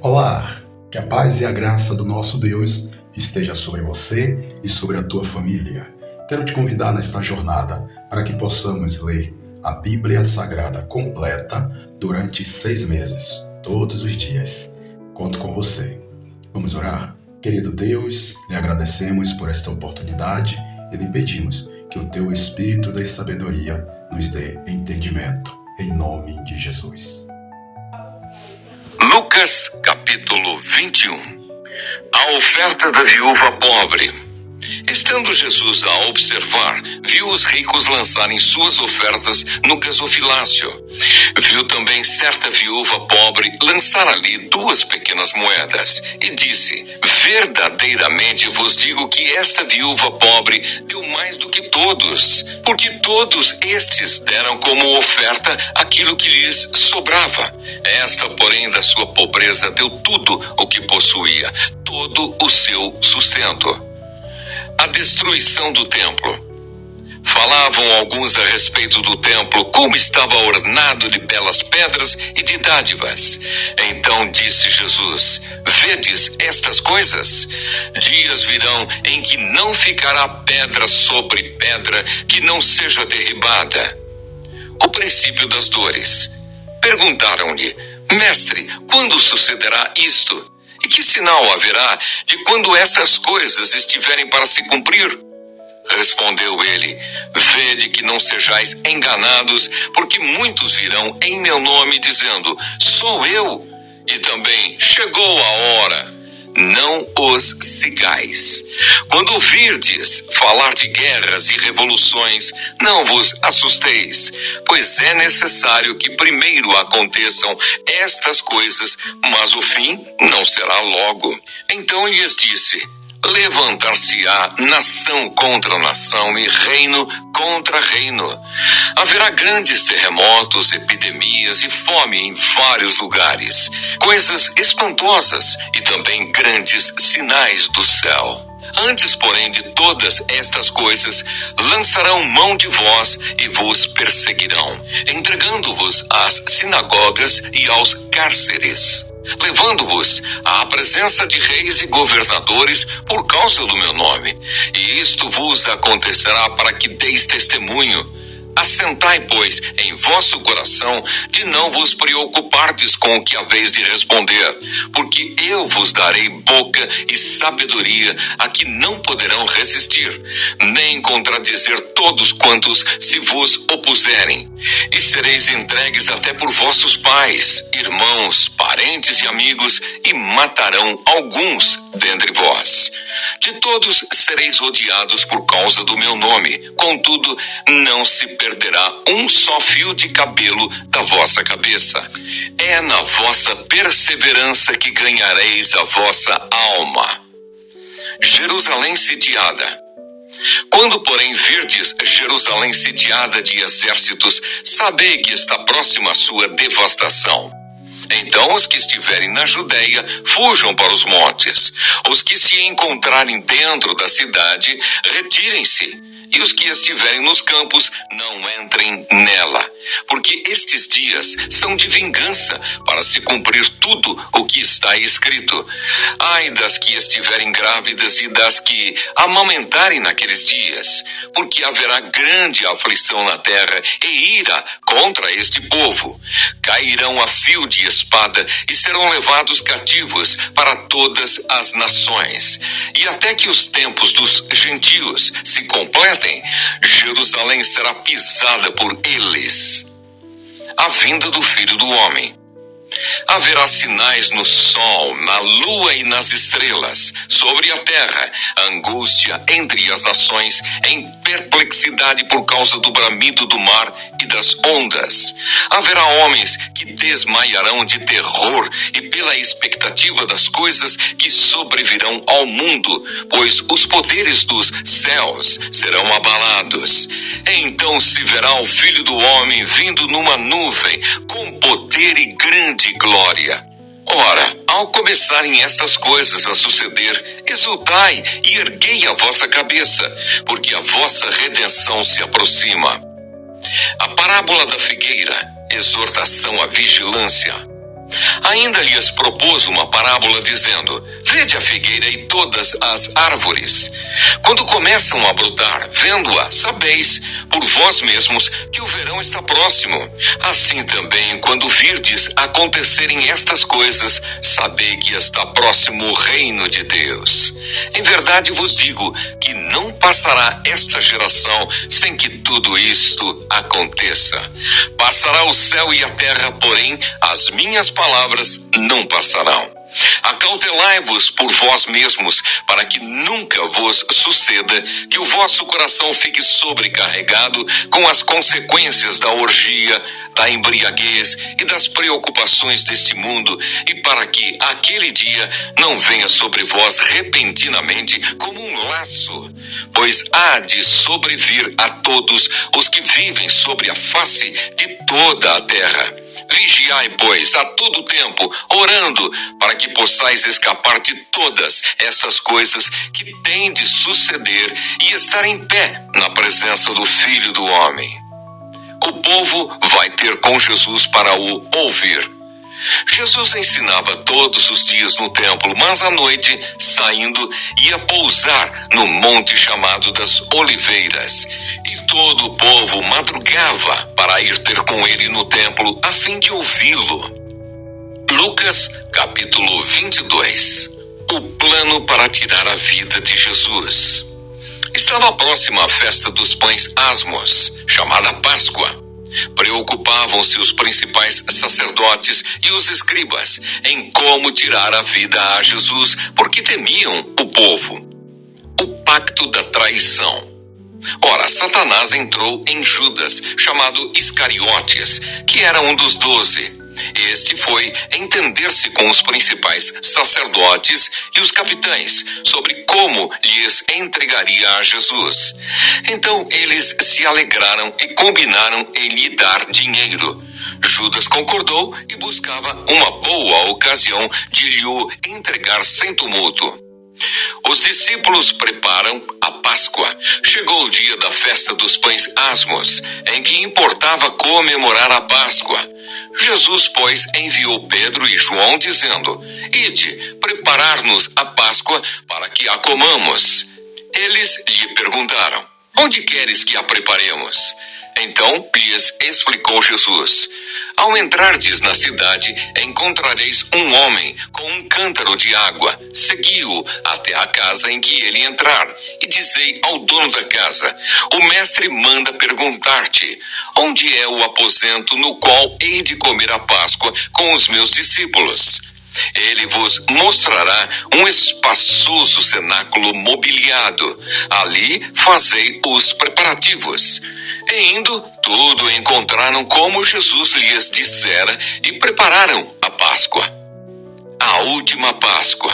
Olá, que a paz e a graça do nosso Deus esteja sobre você e sobre a tua família. Quero te convidar nesta jornada para que possamos ler a Bíblia Sagrada completa durante 6 meses, todos os dias. Conto com você. Vamos orar? Querido Deus, lhe agradecemos por esta oportunidade e lhe pedimos que o teu Espírito da sabedoria nos dê entendimento, em nome de Jesus. Lucas, capítulo 21. A oferta da viúva pobre. Estando Jesus a observar, viu os ricos lançarem suas ofertas no gasofilácio. Viu também certa viúva pobre lançar ali 2 pequenas moedas e disse: verdadeiramente vos digo que esta viúva pobre deu mais do que todos, porque todos estes deram como oferta aquilo que lhes sobrava. Esta, porém, da sua pobreza deu tudo o que possuía, todo o seu sustento. A destruição do templo. Falavam alguns a respeito do templo, como estava ornado de belas pedras e de dádivas. Então disse Jesus: vedes estas coisas? Dias virão em que não ficará pedra sobre pedra que não seja derribada. O princípio das dores. Perguntaram-lhe: mestre, quando sucederá isto? E que sinal haverá de quando essas coisas estiverem para se cumprir? Respondeu ele: vede que não sejais enganados, porque muitos virão em meu nome dizendo: sou eu, e também chegou a hora. Não os sigais. Quando ouvirdes falar de guerras e revoluções, não vos assusteis, pois é necessário que primeiro aconteçam estas coisas, mas o fim não será logo. Então lhes disse: levantar-se-á nação contra nação e reino contra reino. Haverá grandes terremotos, epidemias e fome em vários lugares, coisas espantosas e também grandes sinais do céu. Antes, porém, de todas estas coisas, lançarão mão de vós e vos perseguirão, entregando-vos às sinagogas e aos cárceres, levando-vos à presença de reis e governadores por causa do meu nome. E isto vos acontecerá para que deis testemunho. Assentai, pois, em vosso coração de não vos preocupardes com o que haveis de responder, porque eu vos darei boca e sabedoria a que não poderão resistir, nem contradizer todos quantos se vos opuserem. E sereis entregues até por vossos pais, irmãos, parentes e amigos, e matarão alguns dentre vós. De todos sereis odiados por causa do meu nome, contudo, não se perderá um só fio de cabelo da vossa cabeça. É na vossa perseverança que ganhareis a vossa alma. Jerusalém sitiada. Quando, porém, virdes Jerusalém sitiada de exércitos, sabei que está próxima a sua devastação. Então os que estiverem na Judeia fujam para os montes. Os que se encontrarem dentro da cidade, retirem-se. E os que estiverem nos campos, não entrem nela. Porque estes dias são de vingança, para se cumprir tudo o que está escrito. Ai das que estiverem grávidas e das que amamentarem naqueles dias, porque haverá grande aflição na terra e ira contra este povo. Cairão a fio de espada e serão levados cativos para todas as nações. E até que os tempos dos gentios se completem, Jerusalém será pisada por eles. A vinda do Filho do Homem. Haverá sinais no sol, na lua e nas estrelas, sobre a terra, angústia entre as nações, em perplexidade por causa do bramido do mar e das ondas. Haverá homens que desmaiarão de terror e pela expectativa das coisas que sobrevirão ao mundo, pois os poderes dos céus serão abalados. Então se verá o Filho do Homem vindo numa nuvem, com poder e grande glória. Ora, ao começarem estas coisas a suceder, exultai e erguei a vossa cabeça, porque a vossa redenção se aproxima. A parábola da figueira, exortação à vigilância. Ainda lhes propôs uma parábola dizendo: vede a figueira e todas as árvores. Quando começam a brotar, vendo-a, sabeis por vós mesmos que o verão está próximo. Assim também, quando virdes acontecerem estas coisas, sabei que está próximo o reino de Deus. Em verdade vos digo que não passará esta geração sem que tudo isto aconteça. Passará o céu e a terra, porém as minhas palavras não passarão. Acautelai-vos por vós mesmos, para que nunca vos suceda que o vosso coração fique sobrecarregado com as consequências da orgia, da embriaguez e das preocupações deste mundo, e para que aquele dia não venha sobre vós repentinamente como um laço, pois há de sobrevir a todos os que vivem sobre a face de toda a terra. Vigiai, pois, a todo tempo, orando, para que possais escapar de todas essas coisas que têm de suceder e estar em pé na presença do Filho do Homem. O povo vai ter com Jesus para o ouvir. Jesus ensinava todos os dias no templo, mas à noite, saindo, ia pousar no monte chamado das Oliveiras. E todo o povo madrugava para ir ter com ele no templo, a fim de ouvi-lo. Lucas, capítulo 22. O plano para tirar a vida de Jesus. Estava próxima a festa dos pães asmos, chamada Páscoa. Preocupavam-se os principais sacerdotes e os escribas em como tirar a vida a Jesus, porque temiam o povo. O pacto da traição. Ora, Satanás entrou em Judas, chamado Iscariotes, que era um dos 12. Este foi entender-se com os principais sacerdotes e os capitães sobre como lhes entregaria a Jesus. Então eles se alegraram e combinaram em lhe dar dinheiro. Judas concordou e buscava uma boa ocasião de lhe o entregar sem tumulto. Os discípulos preparam a Páscoa. Chegou o dia da festa dos pães asmos, em que importava comemorar a Páscoa. Jesus, pois, enviou Pedro e João, dizendo: ide, preparar-nos a Páscoa para que a comamos. Eles lhe perguntaram: onde queres que a preparemos? Então lhes explicou Jesus: ao entrardes na cidade, encontrareis um homem com um cântaro de água. Segui-o até a casa em que ele entrar, e dizei ao dono da casa: o mestre manda perguntar-te: onde é o aposento no qual hei de comer a Páscoa com os meus discípulos? Ele vos mostrará um espaçoso cenáculo mobiliado. Ali fazei os preparativos. E indo, tudo encontraram como Jesus lhes dissera e prepararam a Páscoa. A última Páscoa.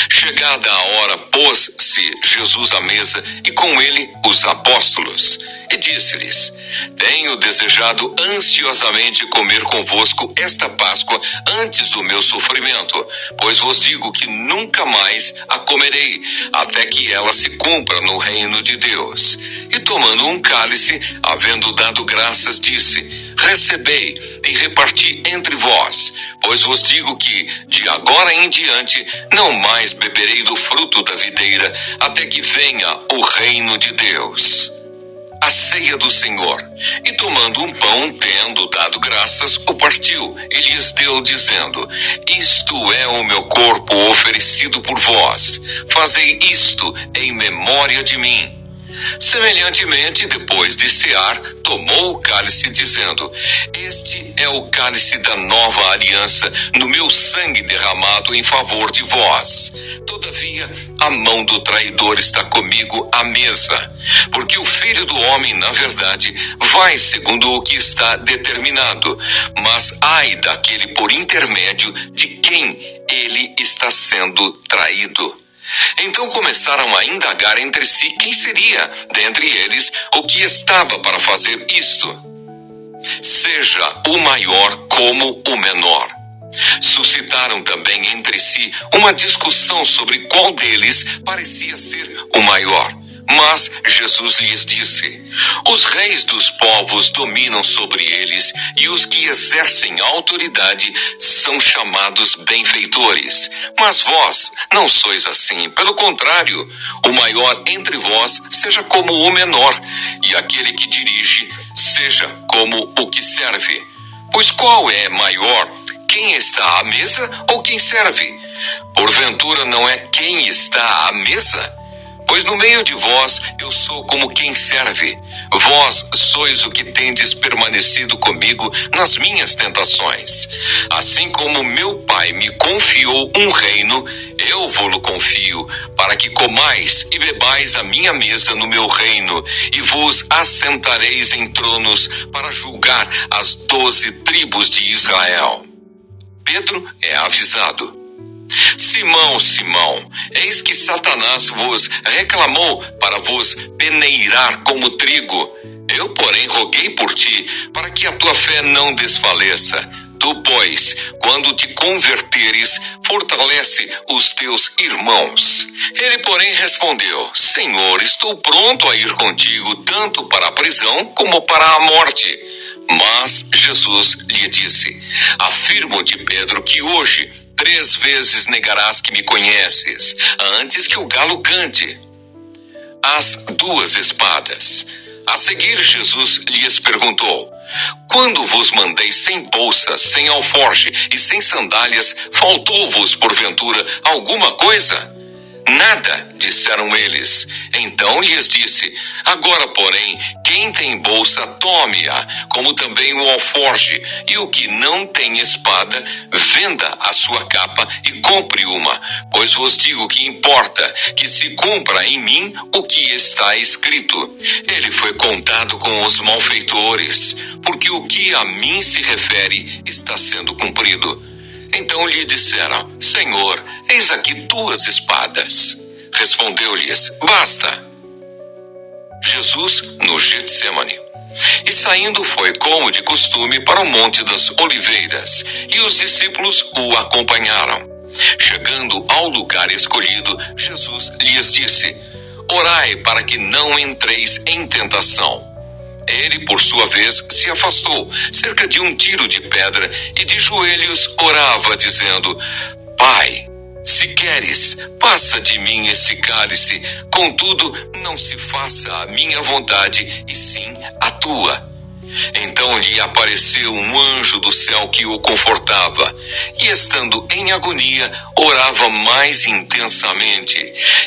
Chegada a hora, pôs-se Jesus à mesa e com ele os apóstolos. E disse-lhes: tenho desejado ansiosamente comer convosco esta Páscoa antes do meu sofrimento, pois vos digo que nunca mais a comerei, até que ela se cumpra no reino de Deus. E tomando um cálice, havendo dado graças, disse: recebei e reparti entre vós, pois vos digo que, de agora em diante, não mais beberei do fruto da videira, até que venha o reino de Deus. A ceia do Senhor. E tomando um pão, tendo dado graças, o partiu e lhes deu, dizendo: isto é o meu corpo oferecido por vós. Fazei isto em memória de mim. Semelhantemente, depois de cear, tomou o cálice, dizendo: este é o cálice da nova aliança, no meu sangue derramado em favor de vós. Todavia, a mão do traidor está comigo à mesa, porque o Filho do Homem, na verdade, vai segundo o que está determinado, mas ai daquele por intermédio de quem ele está sendo traído. Então começaram a indagar entre si quem seria, dentre eles, o que estava para fazer isto. Seja o maior como o menor. Suscitaram também entre si uma discussão sobre qual deles parecia ser o maior. Mas Jesus lhes disse: os reis dos povos dominam sobre eles, e os que exercem autoridade são chamados benfeitores. Mas vós não sois assim. Pelo contrário, o maior entre vós seja como o menor, e aquele que dirige seja como o que serve. Pois qual é maior, quem está à mesa ou quem serve? Porventura não é quem está à mesa? Pois no meio de vós eu sou como quem serve. Vós sois o que tendes permanecido comigo nas minhas tentações. Assim como meu Pai me confiou um reino, eu vou-lo confio, para que comais e bebais a minha mesa no meu reino, e vos assentareis em tronos para julgar as 12 tribos de Israel. Pedro é avisado. Simão, Simão, eis que Satanás vos reclamou para vos peneirar como trigo. Eu, porém, roguei por ti, para que a tua fé não desfaleça. Tu, pois, quando te converteres, fortalece os teus irmãos. Ele, porém, respondeu: Senhor, estou pronto a ir contigo, tanto para a prisão como para a morte. Mas Jesus lhe disse: afirmo-te, Pedro, que hoje 3 vezes negarás que me conheces, antes que o galo cante. As 2 espadas. A seguir, Jesus lhes perguntou: quando vos mandei sem bolsa, sem alforje e sem sandálias, faltou-vos, porventura, alguma coisa? Nada, disseram eles. Então lhes disse: agora, porém, quem tem bolsa, tome-a, como também o alforje, e o que não tem espada, venda a sua capa e compre uma, pois vos digo que importa que se cumpra em mim o que está escrito. Ele foi contado com os malfeitores, porque o que a mim se refere está sendo cumprido. Então lhe disseram: Senhor, eis aqui 2 espadas. Respondeu-lhes: basta. Jesus no Getsemane. E saindo foi, como de costume, para o Monte das Oliveiras, e os discípulos o acompanharam. Chegando ao lugar escolhido, Jesus lhes disse: orai para que não entreis em tentação. Ele, por sua vez, se afastou, cerca de 1 tiro de pedra, e de joelhos orava, dizendo: Pai, se queres, passa de mim esse cálice, contudo, não se faça a minha vontade, e sim a tua. Então lhe apareceu um anjo do céu que o confortava, e estando em agonia, orava mais intensamente.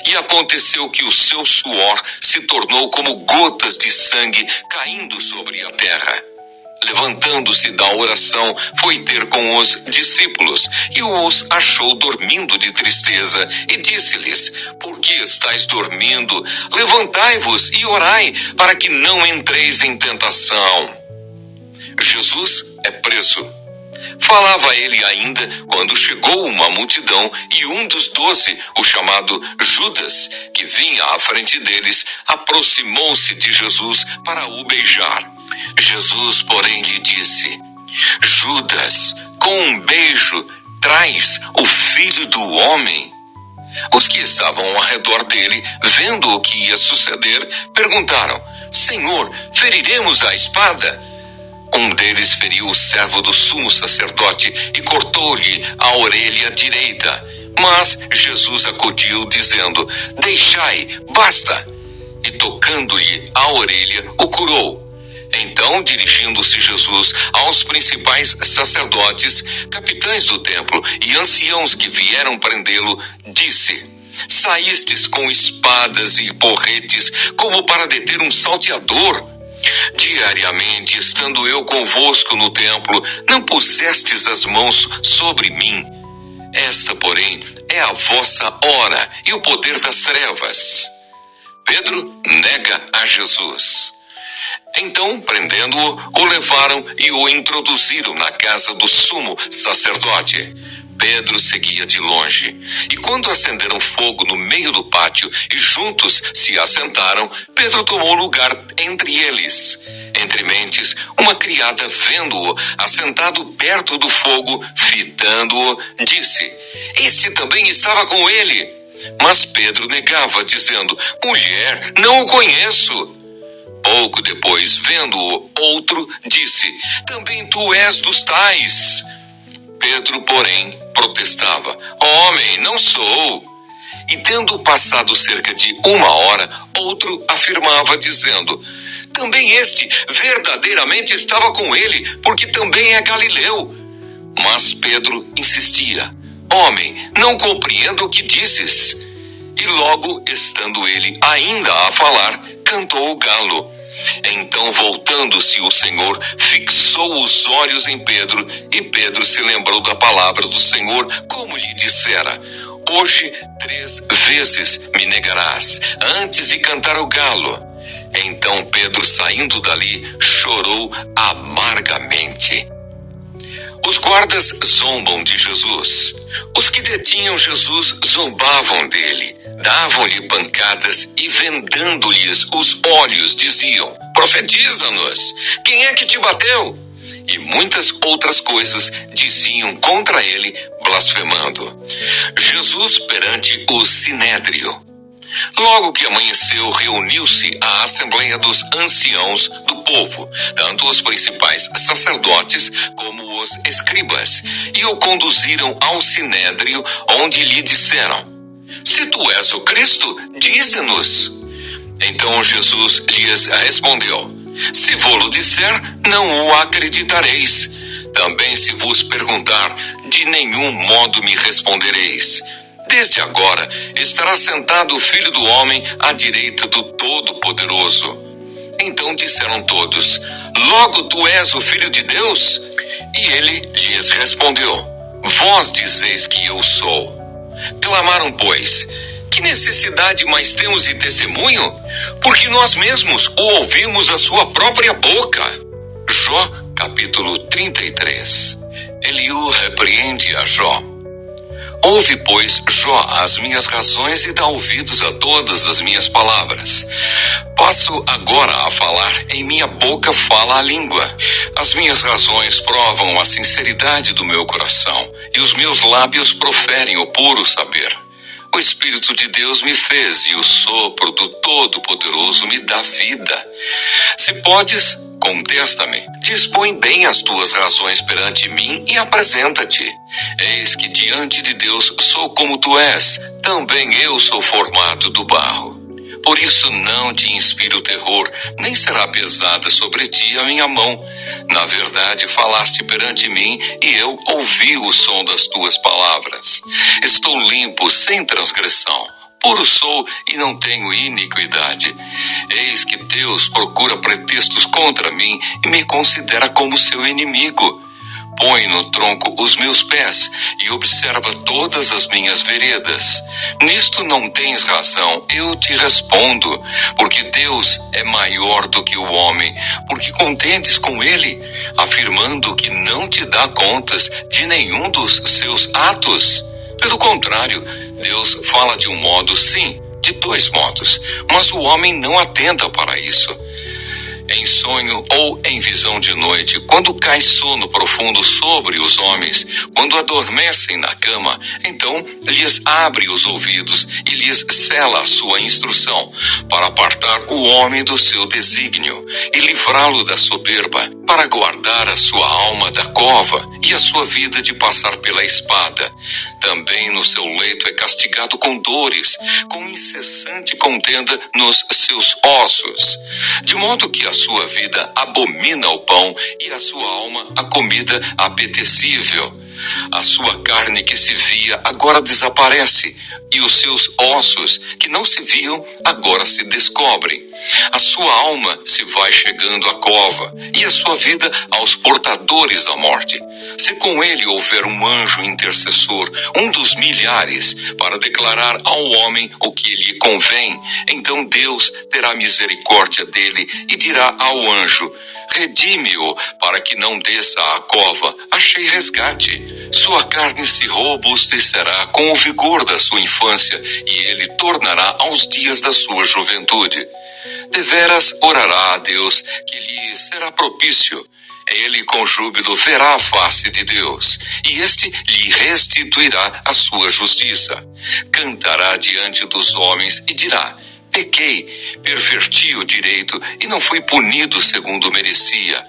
E aconteceu que o seu suor se tornou como gotas de sangue caindo sobre a terra. Levantando-se da oração, foi ter com os discípulos, e os achou dormindo de tristeza, e disse-lhes: por que estáis dormindo? Levantai-vos e orai, para que não entreis em tentação. Jesus é preso. Falava ele ainda quando chegou uma multidão, e um dos 12, o chamado Judas, que vinha à frente deles, aproximou-se de Jesus para o beijar. Jesus, porém, lhe disse: Judas, com um beijo traz o Filho do Homem? Os que estavam ao redor dele, vendo o que ia suceder, perguntaram: Senhor, feriremos a espada? Um deles feriu o servo do sumo sacerdote e cortou-lhe a orelha direita. Mas Jesus acudiu, dizendo: deixai, basta. E tocando-lhe a orelha, o curou. Então, dirigindo-se Jesus aos principais sacerdotes, capitães do templo e anciãos que vieram prendê-lo, disse: saístes com espadas e porretes como para deter um salteador? Diariamente, estando eu convosco no templo, não pusestes as mãos sobre mim. Esta, porém, é a vossa hora e o poder das trevas. Pedro nega a Jesus. Então, prendendo-o, o levaram e o introduziram na casa do sumo sacerdote. Pedro seguia de longe. E quando acenderam fogo no meio do pátio e juntos se assentaram, Pedro tomou lugar entre eles. Entre mentes, uma criada, vendo-o assentado perto do fogo, fitando-o, disse: esse também estava com ele. Mas Pedro negava, dizendo: mulher, não o conheço. Pouco depois, vendo-o, outro disse: também tu és dos tais. Pedro, porém, protestava: homem, não sou. E tendo passado cerca de 1 hora, outro afirmava, dizendo: também este verdadeiramente estava com ele, porque também é galileu. Mas Pedro insistia: homem, não compreendo o que dizes. E logo, estando ele ainda a falar, cantou o galo. Então, voltando-se o Senhor, fixou os olhos em Pedro, e Pedro se lembrou da palavra do Senhor, como lhe dissera: hoje 3 vezes me negarás, antes de cantar o galo. Então Pedro, saindo dali, chorou amargamente. Os guardas zombam de Jesus. Os que detinham Jesus zombavam dele, davam-lhe pancadas e, vendando-lhes os olhos, diziam: profetiza-nos, quem é que te bateu? E muitas outras coisas diziam contra ele, blasfemando. Jesus perante o Sinédrio. Logo que amanheceu, reuniu-se a assembleia dos anciãos do povo, tanto os principais sacerdotes como os escribas, e o conduziram ao Sinédrio, onde lhe disseram: se tu és o Cristo, dize-nos. Então Jesus lhes respondeu: se vô-lo disser, não o acreditareis. Também se vos perguntar, de nenhum modo me respondereis. Desde agora estará sentado o Filho do Homem à direita do Todo-Poderoso. Então disseram todos: logo tu és o Filho de Deus? E ele lhes respondeu: vós dizeis que eu sou. Clamaram, pois: que necessidade mais temos de testemunho? Porque nós mesmos o ouvimos da sua própria boca. Jó, capítulo 33. Eliú repreende a Jó. Ouve, pois, Jó, as minhas razões e dá ouvidos a todas as minhas palavras. Passo agora a falar, em minha boca fala a língua. As minhas razões provam a sinceridade do meu coração, e os meus lábios proferem o puro saber. O Espírito de Deus me fez, e o sopro do Todo-Poderoso me dá vida. Se podes, contesta-me, dispõe bem as tuas razões perante mim e apresenta-te. Eis que diante de Deus sou como tu és, também eu sou formado do barro. Por isso não te inspiro terror, nem será pesada sobre ti a minha mão. Na verdade falaste perante mim, e eu ouvi o som das tuas palavras. Estou limpo, sem transgressão. Puro sou e não tenho iniquidade. Eis que Deus procura pretextos contra mim e me considera como seu inimigo. Põe no tronco os meus pés e observa todas as minhas veredas. Nisto não tens razão, eu te respondo, porque Deus é maior do que o homem, porque contendes com ele, afirmando que não te dá contas de nenhum dos seus atos. Pelo contrário, Deus fala de um modo, sim, de 2 modos, mas o homem não atenta para isso. Em sonho ou em visão de noite, quando cai sono profundo sobre os homens, quando adormecem na cama, então lhes abre os ouvidos e lhes sela a sua instrução, para apartar o homem do seu desígnio e livrá-lo da soberba, para guardar a sua alma da cova e a sua vida de passar pela espada. Também no seu leito é castigado com dores, com incessante contenda nos seus ossos, de modo que a sua vida abomina o pão e a sua alma a comida apetecível. A sua carne que se via agora desaparece, e os seus ossos que não se viam agora se descobrem. A sua alma se vai chegando à cova, e a sua vida aos portadores da morte. Se com ele houver um anjo intercessor, um dos milhares, para declarar ao homem o que lhe convém, então Deus terá misericórdia dele e dirá ao anjo: redime-o, para que não desça à cova, achei resgate. Sua carne se robustecerá com o vigor da sua infância, e ele tornará aos dias da sua juventude. Deveras orará a Deus, que lhe será propício. Ele com júbilo verá a face de Deus, e este lhe restituirá a sua justiça. Cantará diante dos homens e dirá: pequei, perverti o direito e não fui punido segundo merecia.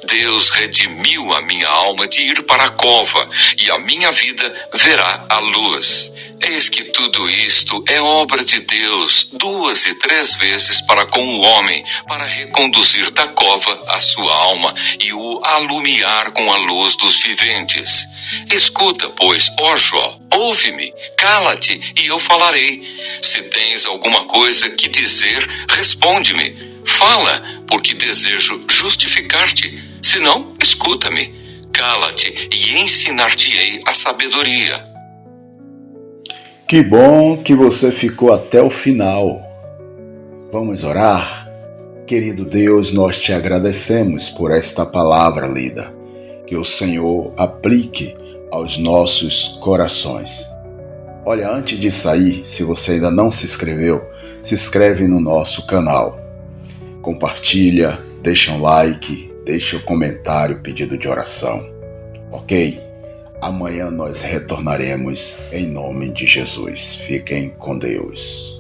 Deus redimiu a minha alma de ir para a cova, e a minha vida verá a luz. Eis que tudo isto é obra de Deus 2 e 3 vezes para com o homem, para reconduzir da cova a sua alma e o alumiar com a luz dos viventes. Escuta, pois, ó Jó, ouve-me, cala-te e eu falarei. Se tens alguma coisa que dizer, responde-me. Fala, porque desejo justificar-te. Se não, escuta-me. Cala-te e ensinar-te-ei a sabedoria. Que bom que você ficou até o final. Vamos orar? Querido Deus, nós te agradecemos por esta palavra lida. Que o Senhor aplique aos nossos corações. Olha, antes de sair, se você ainda não se inscreveu, se inscreve no nosso canal. Compartilha, deixa um like, deixa um comentário, pedido de oração. Ok? Amanhã nós retornaremos em nome de Jesus. Fiquem com Deus.